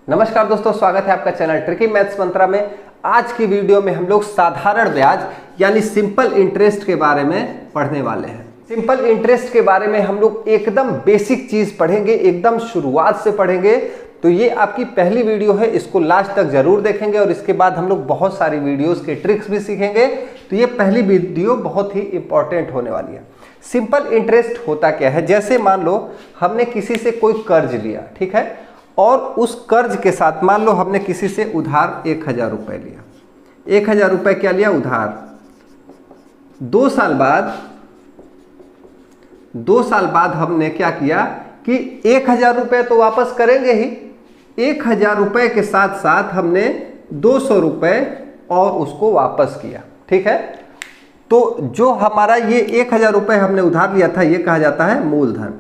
नमस्कार दोस्तों, स्वागत है आपका चैनल ट्रिकी मैथ्स मंत्रा में। आज की वीडियो में हम लोग साधारण ब्याज यानी सिंपल इंटरेस्ट के बारे में पढ़ने वाले हैं। सिंपल इंटरेस्ट के बारे में हम लोग एकदम बेसिक चीज पढ़ेंगे, एकदम शुरुआत से पढ़ेंगे। तो ये आपकी पहली वीडियो है, इसको लास्ट तक जरूर देखेंगे और इसके बाद हम लोग बहुत सारी वीडियोस के ट्रिक्स भी सीखेंगे। तो ये पहली वीडियो बहुत ही इंपॉर्टेंट होने वाली है। सिंपल इंटरेस्ट होता क्या है? जैसे मान लो हमने किसी से कोई कर्ज लिया, ठीक है, और उस कर्ज के साथ मान लो हमने किसी से उधार 1000 रुपए लिया। 1000 रुपए क्या लिया? उधार। 2 साल बाद हमने क्या किया कि 1000 रुपए तो वापस करेंगे ही, 1000 रुपए के साथ साथ हमने 200 रुपए और उसको वापस किया, ठीक है। तो जो हमारा ये 1000 रुपए हमने उधार लिया था, ये कहा जाता है मूलधन,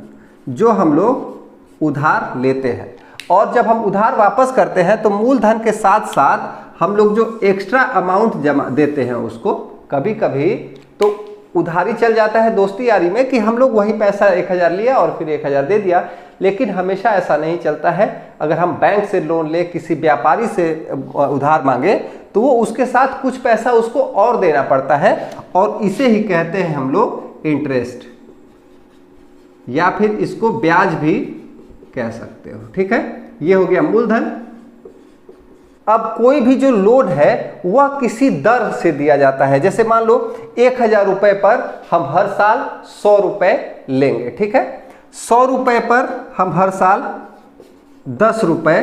जो हम लोग उधार लेते हैं। और जब हम उधार वापस करते हैं तो मूलधन के साथ साथ हम लोग जो एक्स्ट्रा अमाउंट जमा देते हैं उसको, कभी कभी तो उधारी चल जाता है दोस्ती यारी में कि हम लोग वही पैसा 1000 लिया और फिर 1000 दे दिया। लेकिन हमेशा ऐसा नहीं चलता है। अगर हम बैंक से लोन ले, किसी व्यापारी से उधार मांगे, तो वो उसके साथ कुछ पैसा उसको और देना पड़ता है, और इसे ही कहते हैं हम लोग इंटरेस्ट, या फिर इसको ब्याज भी कह सकते हो, ठीक है। ये हो गया मूलधन। अब कोई भी जो लोन है वह किसी दर से दिया जाता है। जैसे मान लो 1000 रुपए पर हम हर साल 100 रुपए लेंगे, ठीक है। 100 रुपए पर हम हर साल 10 रुपए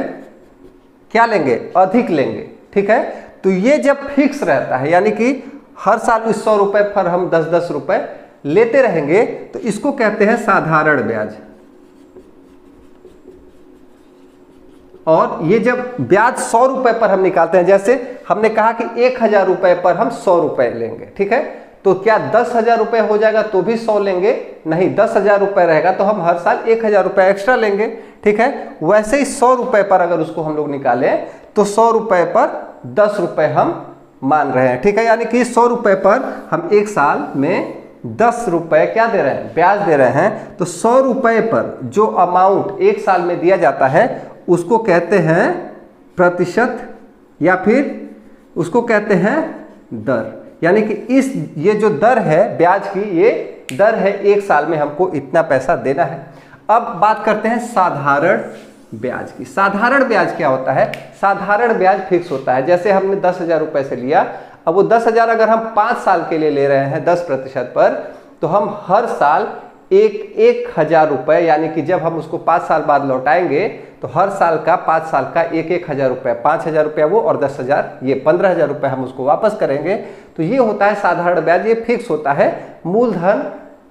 क्या लेंगे? अधिक लेंगे, ठीक है। तो ये जब फिक्स रहता है, यानी कि हर साल इस 100 रुपए पर हम 10-10 रुपए लेते रहेंगे, तो इसको कहते हैं साधारण ब्याज। और ये जब ब्याज 100 रुपए पर हम निकालते हैं, जैसे हमने कहा कि 1000 रुपए पर हम 100 रुपए लेंगे, ठीक है। तो क्या 10,000 रुपए हो जाएगा तो भी 100 लेंगे? नहीं, 10,000 रुपए रहेगा तो हम हर साल 1000 रुपए एक्स्ट्रा लेंगे, ठीक है। वैसे ही 100 रुपए पर अगर उसको हम लोग निकालें तो 100 रुपए पर 10 रुपए हम मान रहे हैं, ठीक है। यानी कि 100 रुपए पर हम एक साल में 10 रुपए क्या दे रहे हैं? ब्याज दे रहे हैं। तो 100 रुपए पर जो अमाउंट एक साल में दिया जाता है उसको कहते हैं प्रतिशत, या फिर उसको कहते हैं दर। यानी कि ये जो दर है ब्याज की, ये दर है, एक साल में हमको इतना पैसा देना है। अब बात करते हैं साधारण ब्याज की। साधारण ब्याज क्या होता है? साधारण ब्याज फिक्स होता है। जैसे हमने 10,000 रुपए से लिया, अब वो 10,000 अगर हम 5 साल के लिए ले रहे हैं 10% पर, तो हम हर साल 1000 रुपए, यानी कि जब हम उसको 5 साल बाद लौटाएंगे तो हर साल का 5 साल का 1000 रुपए, 5000 रुपया वो और 10,000 ये 15,000 रुपए हम उसको वापस करेंगे। तो ये होता है साधारण ब्याज। ये फिक्स होता है, मूलधन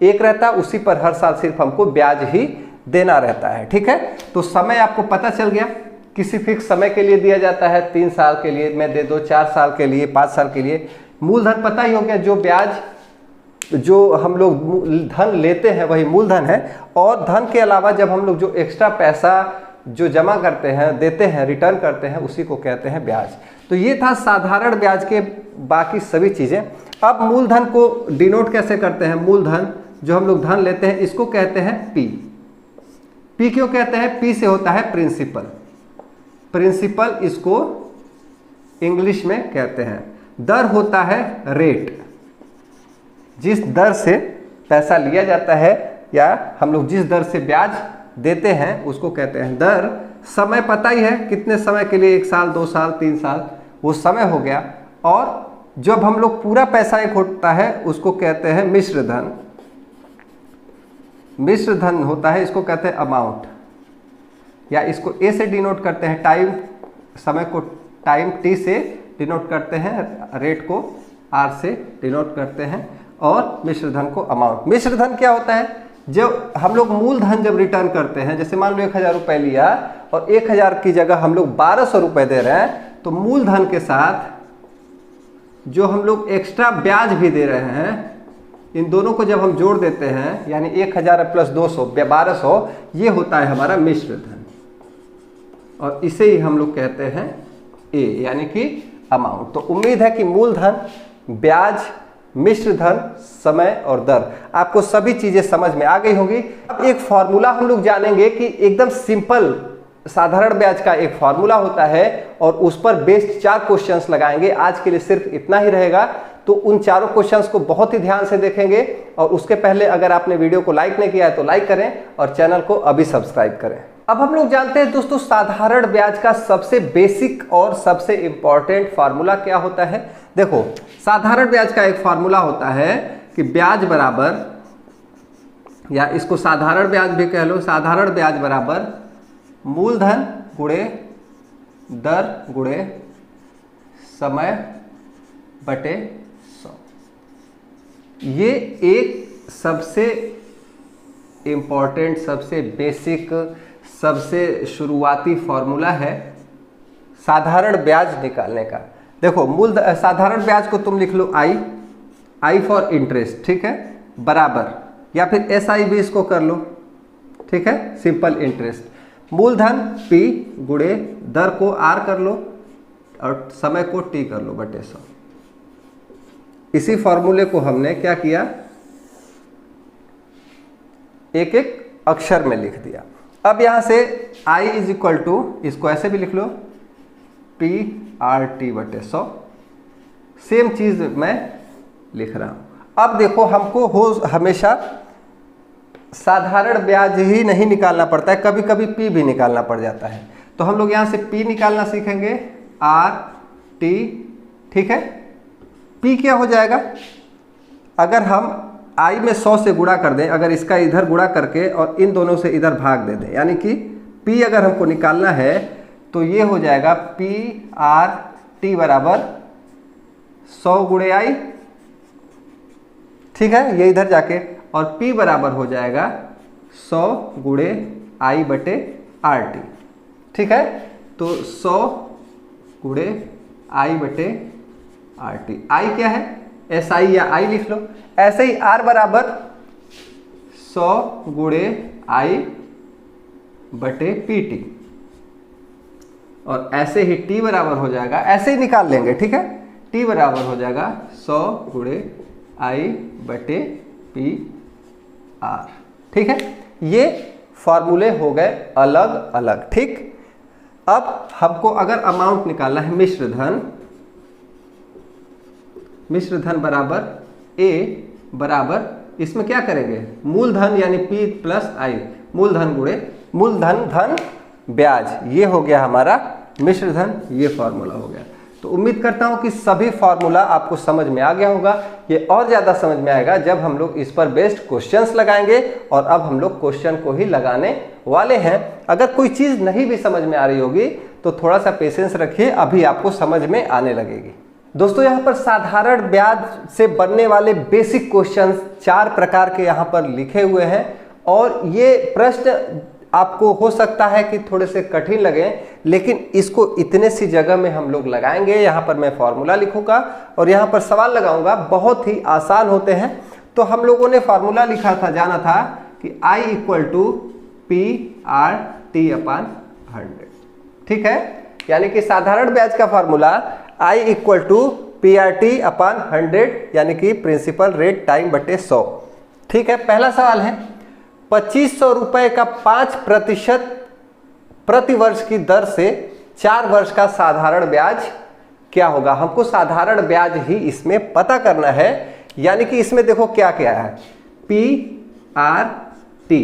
एक रहता है, उसी पर हर साल सिर्फ हमको ब्याज ही देना रहता है, ठीक है। तो समय आपको पता चल गया, किसी फिक्स समय के लिए दिया जाता है, 3 साल के लिए मैं दे दो, 4 साल के लिए, 5 साल के लिए। मूलधन पता ही हो गया, जो ब्याज जो हम लोग धन लेते हैं वही मूलधन है। और धन के अलावा जब हम लोग जो एक्स्ट्रा पैसा जो जमा करते हैं, देते हैं, रिटर्न करते हैं, उसी को कहते हैं ब्याज। तो ये था साधारण ब्याज के बाकी सभी चीजें। अब मूलधन को डिनोट कैसे करते हैं? मूलधन जो हम लोग धन लेते हैं इसको कहते हैं पी। पी क्यों कहते हैं? पी से होता है प्रिंसिपल। प्रिंसिपल इसको इंग्लिश में कहते हैं। दर होता है रेट, जिस दर से पैसा लिया जाता है या हम लोग जिस दर से ब्याज देते हैं उसको कहते हैं दर। समय पता ही है कितने समय के लिए, 1 साल, 2 साल, 3 साल, वो समय हो गया। और जब हम लोग पूरा पैसा एक होता है उसको कहते हैं मिश्र धन। मिश्र धन होता है, इसको कहते हैं अमाउंट, या इसको ए से डिनोट करते हैं, टाइम, समय को टाइम टी से डिनोट करते हैं, रेट को आर से डिनोट करते हैं, और मिश्र धन को अमाउंट। मिश्र धन क्या होता है? जब हम लोग मूलधन जब रिटर्न करते हैं, जैसे मान लो 1000 रुपए लिया और 1000 की जगह हम लोग 1200 रुपए दे रहे हैं, तो मूलधन के साथ जो हम लोग एक्स्ट्रा ब्याज भी दे रहे हैं, इन दोनों को जब हम जोड़ देते हैं, यानी 1000 प्लस 200 1200, ये होता है हमारा मिश्र धन। और इसे ही हम लोग कहते हैं ए, यानी कि अमाउंट। तो उम्मीद है कि मूलधन, ब्याज, मिश्र धन, समय और दर, आपको सभी चीजें समझ में आ गई होगी। अब एक फॉर्मूला हम लोग जानेंगे कि एकदम सिंपल साधारण ब्याज का एक फॉर्मूला होता है और उस पर बेस्ड 4 क्वेश्चंस लगाएंगे। आज के लिए सिर्फ इतना ही रहेगा, तो उन चारों क्वेश्चंस को बहुत ही ध्यान से देखेंगे। और उसके पहले अगर आपने वीडियो को लाइक नहीं किया है तो लाइक करें और चैनल को अभी सब्सक्राइब करें। अब हम लोग जानते हैं दोस्तों साधारण ब्याज का सबसे बेसिक और सबसे इंपॉर्टेंट फार्मूला क्या होता है। देखो, साधारण ब्याज का एक फार्मूला होता है कि ब्याज बराबर, या इसको साधारण ब्याज भी कह लो, साधारण ब्याज बराबर मूलधन गुणे दर गुणे समय बटे 100। ये एक सबसे इंपॉर्टेंट, सबसे बेसिक, सबसे शुरुआती फॉर्मूला है साधारण ब्याज निकालने का। देखो, साधारण ब्याज को तुम लिख लो आई फॉर इंटरेस्ट, ठीक है, बराबर, या फिर SI भी इसको कर लो, ठीक है, सिंपल इंटरेस्ट। मूलधन P गुणे दर को R कर लो और समय को T कर लो बटे 100। इसी फॉर्मूले को हमने क्या किया, एक एक अक्षर में लिख दिया। अब यहां से I इज इक्वल टू, इसको ऐसे भी लिख लो, PRT बटे 100। सेम चीज मैं लिख रहा हूं। अब देखो, हमको हमेशा साधारण ब्याज ही नहीं निकालना पड़ता है, कभी कभी P भी निकालना पड़ जाता है। तो हम लोग यहां से P निकालना सीखेंगे, RT, ठीक है। P क्या हो जाएगा, अगर हम I में 100 से गुणा कर दें, अगर इसका इधर गुणा करके और इन दोनों से इधर भाग दे दें, यानी कि P अगर हमको निकालना है तो ये हो जाएगा PRT बराबर 100 गुणे I, ठीक है, ये इधर जाके, और P बराबर हो जाएगा 100 गुणे I बटे RT, ठीक है। तो 100 गुणे I बटे RT, I क्या है, SI या I लिख लो। ऐसे ही R बराबर 100 गुणे I बटे PT, और ऐसे ही T बराबर हो जाएगा, ऐसे ही निकाल लेंगे, ठीक है, T बराबर हो जाएगा 100 गुणे I बटे PR, ठीक है। ये फॉर्मूले हो गए अलग अलग, ठीक। अब हमको अगर अमाउंट निकालना है, मिश्र धन बराबर A बराबर, इसमें क्या करेंगे, मूलधन यानी P प्लस I, मूलधन गुणे मूलधन धन ब्याज, ये हो गया हमारा मिश्र धन, ये फॉर्मूला हो गया। तो उम्मीद करता हूं कि सभी फॉर्मूला आपको समझ में आ गया होगा। ये और ज़्यादा समझ में आएगा जब हम लोग इस पर बेस्ड क्वेश्चंस लगाएंगे, और अब हम लोग क्वेश्चन को ही लगाने वाले हैं। अगर कोई चीज़ नहीं भी समझ में आ रही होगी तो थोड़ा सा पेशेंस रखिए, अभी आपको समझ में आने लगेगी। दोस्तों, यहाँ पर साधारण ब्याज से बनने वाले बेसिक क्वेश्चंस 4 प्रकार के यहाँ पर लिखे हुए हैं, और ये प्रश्न आपको हो सकता है कि थोड़े से कठिन लगे, लेकिन इसको इतने सी जगह में हम लोग लगाएंगे। यहाँ पर मैं फॉर्मूला लिखूंगा और यहाँ पर सवाल लगाऊंगा, बहुत ही आसान होते हैं। तो हम लोगों ने फॉर्मूला लिखा था, जाना था कि I equal to PRT upon 100, ठीक है। यानी कि साधारण ब्याज का formula I equal to PRT upon 100, यानी कि प्रिंसिपल रेट टाइम बटे 100, ठीक है। पहला सवाल है, 2500 रुपए का 5% प्रति वर्ष की दर से 4 वर्ष का साधारण ब्याज क्या होगा। हमको साधारण ब्याज ही इसमें पता करना है। यानी कि इसमें देखो क्या क्या है, PRT,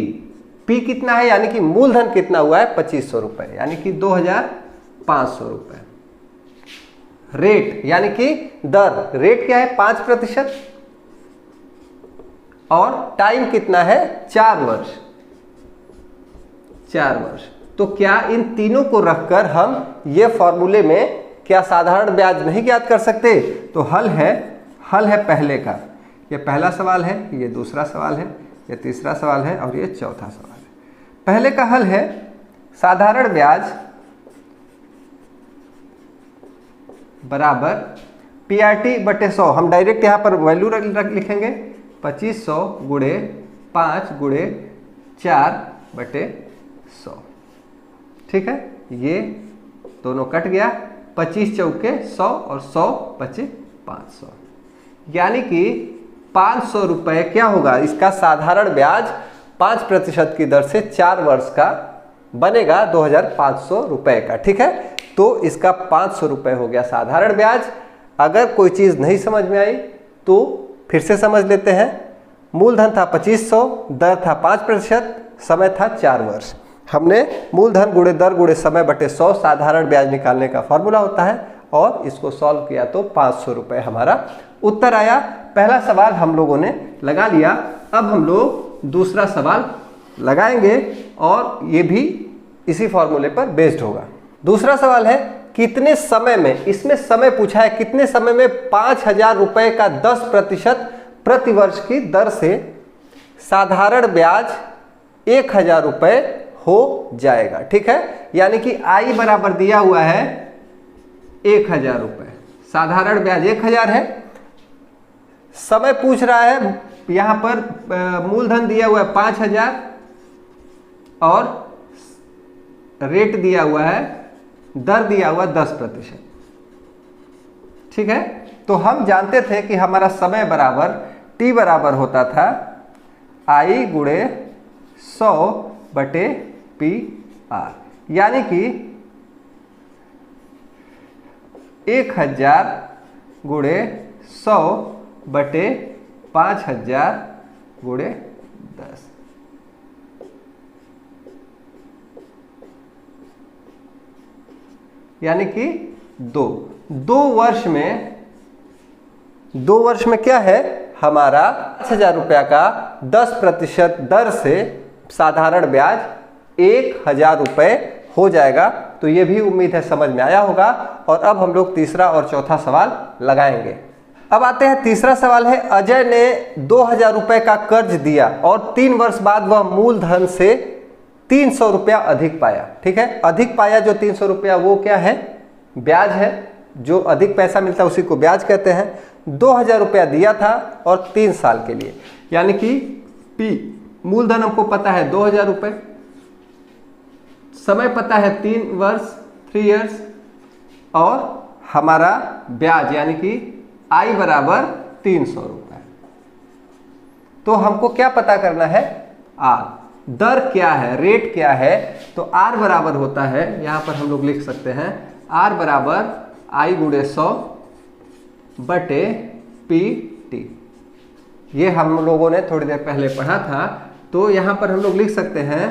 P कितना है, यानी कि मूलधन कितना हुआ है, 2500 रुपए, यानी कि 2500 रुपए। रेट यानी कि दर, रेट क्या है, 5%, और टाइम कितना है, 4 वर्ष, 4 वर्ष। तो क्या इन तीनों को रखकर हम ये फॉर्मूले में क्या साधारण ब्याज नहीं ज्ञात कर सकते। तो हल है पहले का, ये पहला सवाल है, ये दूसरा सवाल है, ये तीसरा सवाल है और ये चौथा सवाल है। पहले का हल है साधारण ब्याज बराबर PRT बटे 100। हम डायरेक्ट यहाँ पर वैल्यू लिखेंगे 2500 गुणे 5 गुणे 4 बटे 100। ठीक है, ये दोनों कट गया, 25 चौके 100 और 100 बचे 500, यानी कि 500 रुपये क्या होगा इसका साधारण ब्याज 5% की दर से 4 वर्ष का बनेगा 2500 रुपए का। ठीक है, तो इसका 500 रुपए हो गया साधारण ब्याज। अगर कोई चीज नहीं समझ में आई तो फिर से समझ लेते हैं। मूलधन था 2500, दर था 5%, समय था 4 वर्ष। हमने मूलधन गुणे दर गुणे समय बटे 100 साधारण ब्याज निकालने का फॉर्मूला होता है और इसको सॉल्व किया तो 500 रुपए हमारा उत्तर आया। पहला सवाल हम लोगों ने लगा लिया। अब हम लोग दूसरा सवाल लगाएंगे और ये भी इसी फॉर्मूले पर बेस्ड होगा। दूसरा सवाल है कितने समय में, इसमें समय पूछा है, कितने समय में 5000 रुपए का 10% प्रतिवर्ष की दर से साधारण ब्याज 1000 रुपए हो जाएगा। ठीक है, यानी कि आई बराबर दिया हुआ है 1000 रुपए, साधारण ब्याज 1000 है, समय पूछ रहा है, यहां पर मूलधन दिया हुआ है 5000 और रेट दिया हुआ है, दर दिया हुआ 10%। ठीक है, तो हम जानते थे कि हमारा समय बराबर टी बराबर होता था आई गुणे 100 बटे पी आर, यानी कि 1000 गुणे 100 बटे 5000 गुणे 10। यानी कि दो वर्ष में क्या है, हमारा 5000 रुपया का 10% दर से साधारण ब्याज 1000 रुपए हो जाएगा। तो ये भी उम्मीद है समझ में आया होगा। और अब हम लोग तीसरा और चौथा सवाल लगाएंगे। अब आते हैं तीसरा सवाल है, अजय ने 2000 रुपए का कर्ज दिया और 3 वर्ष बाद वह मूलधन से 300 रुपया अधिक पाया। ठीक है, अधिक पाया जो 300 रुपया वो क्या है, ब्याज है। जो अधिक पैसा मिलता है उसी को ब्याज कहते हैं। 2000 रुपया दिया था और 3 साल के लिए, यानी कि पी मूलधन हमको पता है 2000 रुपये, समय पता है 3 वर्ष 3 इयर्स, और हमारा ब्याज यानी कि आई बराबर 300 रुपये। तो हमको क्या पता करना है, आर, दर क्या है, रेट क्या है। तो आर बराबर होता है, यहां पर हम लोग लिख सकते हैं आर बराबर आई गुणे 100 बटे पी टी। ये हम लोगों ने थोड़ी देर पहले पढ़ा था। तो यहां पर हम लोग लिख सकते हैं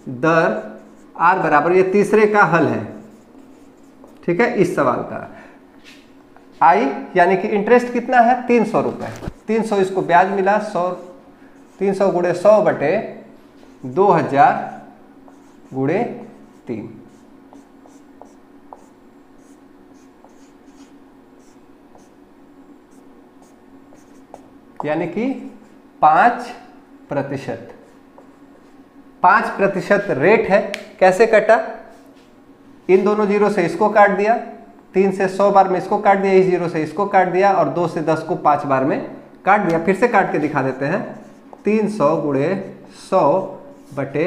दर आर बराबर, ये तीसरे का हल है। ठीक है, इस सवाल का आई यानी कि इंटरेस्ट कितना है 300 रुपए, 300 इसको ब्याज मिला, 300 गुणे 100 बटे 2000 गुणे 3, यानी कि 5%। 5% रेट है। कैसे कटा, इन दोनों जीरो से इसको काट दिया, 3 से 100 बार में इसको काट दिया, इस जीरो से इसको काट दिया और 2 से 10 को 5 बार में काट दिया। फिर से काट के दिखा देते हैं, 300 गुणे 100 बटे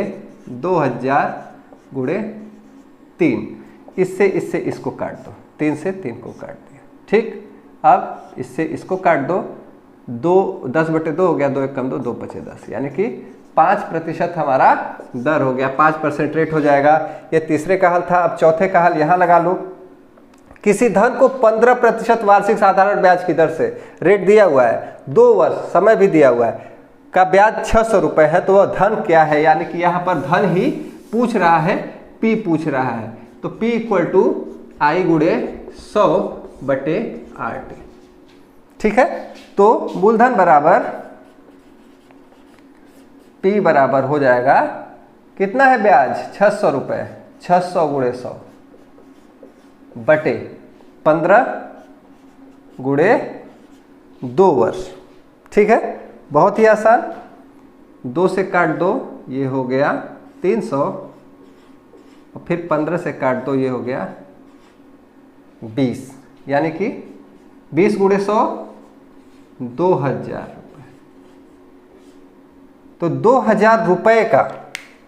2000 गुणे 3, इससे इसको काट दो, 3 से 3 को काट दिया। ठीक, अब इससे इसको काट दो, 10 बटे 2 हो गया, 2 एक कम 2, 2 पचे 10, यानी कि 5% हमारा दर हो गया, 5% रेट हो जाएगा। ये तीसरे का हल था। अब चौथे का हल यहां लगा लो। किसी धन को 15% वार्षिक साधारण ब्याज की दर से रेट दिया हुआ है, 2 वर्ष समय भी दिया हुआ है, का ब्याज 600 रुपए है। तो वह धन क्या है, यानी कि यहां पर धन ही पूछ रहा है, पी पूछ रहा है। तो P इक्वल टू आई गुणे 100 बटे आर टी। ठीक है, तो मूलधन बराबर P बराबर हो जाएगा, कितना है ब्याज 600 रुपए, 600 गुणे 100 बटे 15 गुणे 2 वर्ष। ठीक है, बहुत ही आसान, 2 से काट दो, ये हो गया 300, और फिर 15 से काट दो, ये हो गया 20, यानी कि 20 गुणे 100 2000 रुपये। तो 2000 रुपये का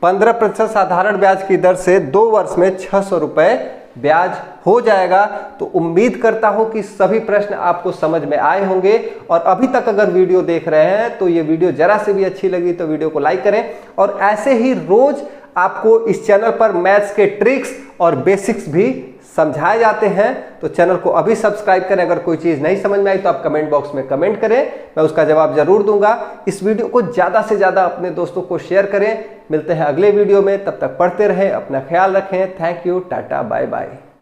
15% साधारण ब्याज की दर से 2 वर्ष में 600 रुपये ब्याज हो जाएगा। तो उम्मीद करता हूं कि सभी प्रश्न आपको समझ में आए होंगे। और अभी तक अगर वीडियो देख रहे हैं तो ये वीडियो जरा से भी अच्छी लगी तो वीडियो को लाइक करें, और ऐसे ही रोज आपको इस चैनल पर मैथ्स के ट्रिक्स और बेसिक्स भी समझाए जाते हैं। तो चैनल को अभी सब्सक्राइब करें। अगर कोई चीज़ नहीं समझ में आई तो आप कमेंट बॉक्स में कमेंट करें, मैं उसका जवाब जरूर दूंगा। इस वीडियो को ज़्यादा से ज़्यादा अपने दोस्तों को शेयर करें। मिलते हैं अगले वीडियो में, तब तक पढ़ते रहें, अपना ख्याल रखें। Thank you, tata, bye bye.